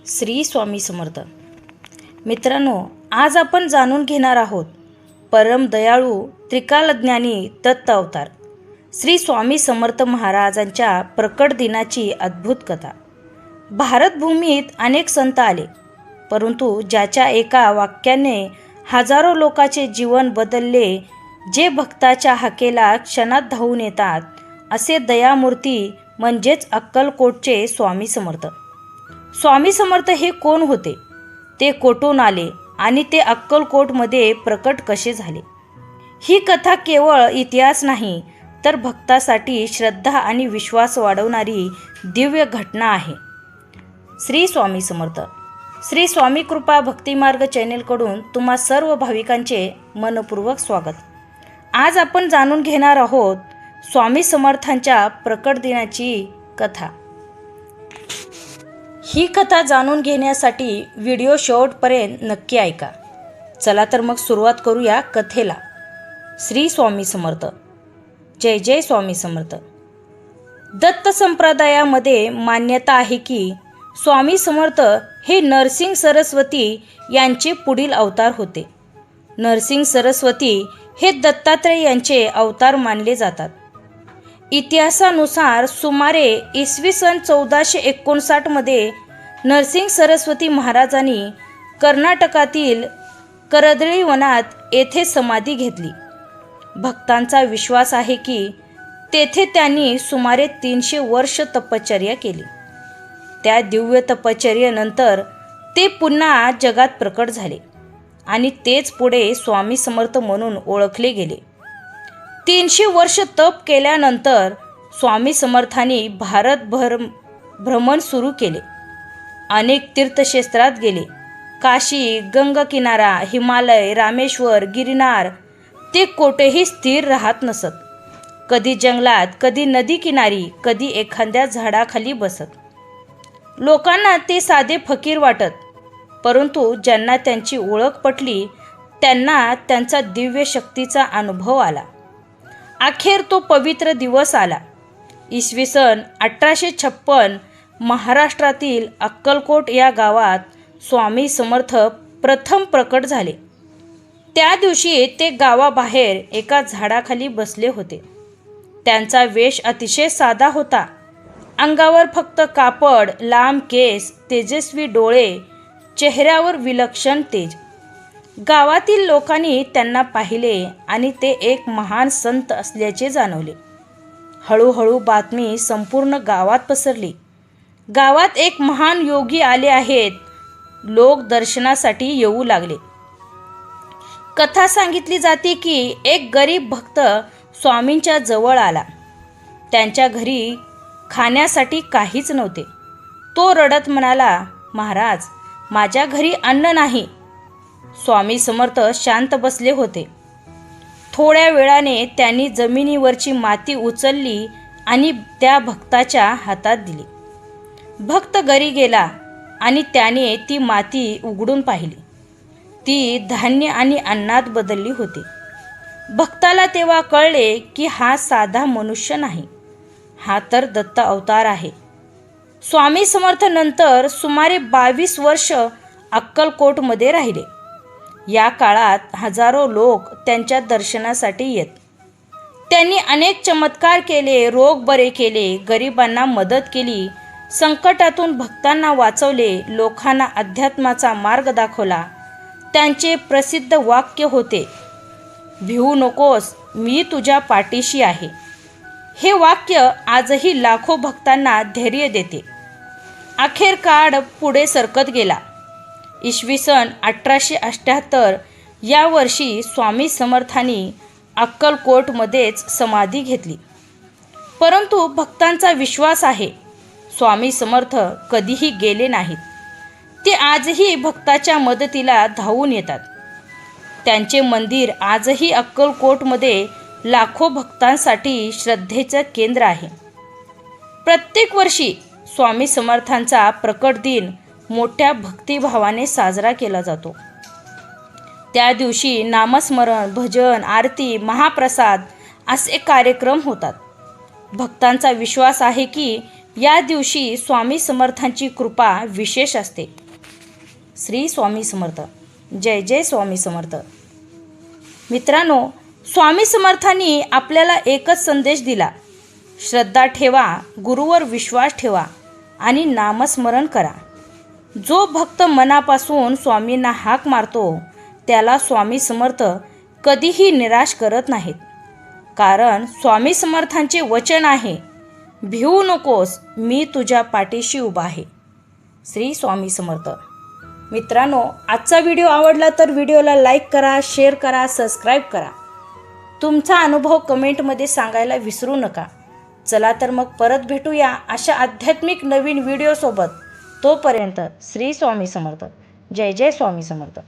श्री स्वामी समर्थ. मित्रांनो, आज आपण जाणून घेणार आहोत परम दयाळू त्रिकालज्ञानी दत्त अवतार श्री स्वामी समर्थ महाराजांच्या प्रकट दिनाची अद्भुत कथा. भारतभूमीत अनेक संत आले, परंतु ज्याच्या एका वाक्याने हजारो लोकांचे जीवन बदलले, जे भक्ताच्या हाकेला क्षणात धावून येतात, असे दयामूर्ती म्हणजेच अक्कलकोटचे स्वामी समर्थ. स्वामी समर्थ हे कोण होते, ते कोठून आले आणि ते अक्कलकोटमध्ये प्रकट कसे झाले? ही कथा केवळ इतिहास नाही, तर भक्तासाठी श्रद्धा आणि विश्वास वाढवणारी दिव्य घटना आहे. श्री स्वामी समर्थ. श्री स्वामी कृपा भक्तिमार्ग चॅनेलकडून तुम्हा सर्व भाविकांचे मनपूर्वक स्वागत. आज आपण जाणून घेणार आहोत स्वामी समर्थांच्या प्रकट दिनाची कथा. ही कथा जाणून घेण्यासाठी व्हिडिओ शेवटपर्यंत नक्की ऐका. चला तर मग सुरुवात करूया कथेला. श्री स्वामी समर्थ. जय जय स्वामी समर्थ. दत्त संप्रदायामध्ये मान्यता आहे की स्वामी समर्थ हे नरसिंह सरस्वती यांचे पुढील अवतार होते. नरसिंह सरस्वती हे दत्तात्रय यांचे अवतार मानले जातात. इतिहासानुसार सुमारे इसवी सन 1459 मध्ये नरसिंह सरस्वती महाराजांनी कर्नाटकातील करदळी वनात येथे समाधी घेतली. भक्तांचा विश्वास आहे की तेथे त्यांनी सुमारे 300 वर्ष तपश्चर्या केली. त्या दिव्य तपश्चर्येनंतर ते पुन्हा जगात प्रकट झाले आणि तेच पुढे स्वामी समर्थ म्हणून ओळखले गेले. 300 वर्ष तप केल्यानंतर स्वामी समर्थांनी भारतभर भ्रमण सुरू केले. अनेक तीर्थक्षेत्रात गेले. काशी, गंगाकिनारा, हिमालय, रामेश्वर, गिरनार. ते कोठेही स्थिर राहत नसत. कधी जंगलात, कधी नदी किनारी, कधी एखाद्या झाडाखाली बसत. लोकांना ते साधे फकीर वाटत, परंतु ज्यांना त्यांची ओळख पटली त्यांना त्यांचा दिव्य शक्तीचा अनुभव आला. अखेर तो पवित्र दिवस आला. इसवी सन 1856 महाराष्ट्रातील अक्कलकोट या गावात स्वामी समर्थ प्रथम प्रकट झाले. त्या दिवशी ते गावाबाहेर एका झाडाखाली बसले होते. त्यांचा वेश अतिशय साधा होता. अंगावर फक्त कापड, लांब केस, तेजस्वी डोळे, चेहऱ्यावर विलक्षण तेज. गावातील लोकांनी त्यांना पाहिले आणि ते एक महान संत असल्याचे जाणवले. हळूहळू बातमी संपूर्ण गावात पसरली. गावात एक महान योगी आले आहेत. लोक दर्शनासाठी येऊ लागले. कथा सांगितली जाते की एक गरीब भक्त स्वामींच्या जवळ आला. त्यांच्या घरी खाण्यासाठी काहीच नव्हते. तो रडत म्हणाला, महाराज, माझ्या घरी अन्न नाही. स्वामी समर्थ शांत बसले होते. थोड्या वेळाने त्यांनी जमिनीवरची माती उचलली आणि त्या भक्ताच्या हातात दिली. भक्त घरी गेला आणि त्याने ती माती उघडून पाहिली. ती धान्य आणि अन्नात बदलली होती. भक्ताला तेव्हा कळले की हा साधा मनुष्य नाही, हा तर दत्त अवतार आहे. स्वामी समर्थ नंतर सुमारे 22 वर्ष अक्कलकोटमध्ये राहिले. या काळात हजारो लोक त्यांच्या दर्शनासाठी येत. त्यांनी अनेक चमत्कार केले, रोग बरे केले, गरिबांना मदत केली, संकटातून भक्तांना वाचवले, लोकांना अध्यात्माचा मार्ग दाखवला. त्यांचे प्रसिद्ध वाक्य होते, भिवू नकोस, मी तुझ्या पाठीशी आहे. हे वाक्य आजही लाखो भक्तांना धैर्य देते. अखेर काळ पुढे सरकत गेला. इसवी सन 1878 या वर्षी स्वामी समर्थांनी अक्कलकोटमध्येच समाधी घेतली. परंतु भक्तांचा विश्वास आहे, स्वामी समर्थ कधीही गेले नाहीत. ते आजही भक्ताच्या मदतीला धावून येतात. त्यांचे मंदिर आजही अक्कलकोटमध्ये लाखो भक्तांसाठी श्रद्धेचं केंद्र आहे. प्रत्येक वर्षी स्वामी समर्थांचा प्रकट दिन मोठ्या भक्तिभावाने साजरा केला जातो. त्या दिवशी नामस्मरण, भजन, आरती, महाप्रसाद असे कार्यक्रम होतात. भक्तांचा विश्वास आहे की या दिवशी स्वामी समर्थांची कृपा विशेष असते. श्री स्वामी समर्थ. जय जय स्वामी समर्थ. मित्रांनो, स्वामी समर्थांनी आपल्याला एकच संदेश दिला, श्रद्धा ठेवा, गुरुवर विश्वास ठेवा आणि नामस्मरण करा. जो भक्त मनापासून स्वामींना हाक मारतो त्याला स्वामी समर्थ कधीही निराश करत नाहीत. कारण स्वामी समर्थांचे वचन आहे, भिवू नकोस, मी तुझ्या पाठीशी उभा आहे. श्री स्वामी समर्थ. मित्रांनो, आजचा व्हिडिओ आवडला तर व्हिडिओला लाईक करा, शेअर करा, सबस्क्राईब करा. तुमचा अनुभव कमेंटमध्ये सांगायला विसरू नका. चला तर मग परत भेटूया अशा आध्यात्मिक नवीन व्हिडिओसोबत. तोपर्यंत श्री स्वामी समर्थ. जय जय स्वामी समर्थ.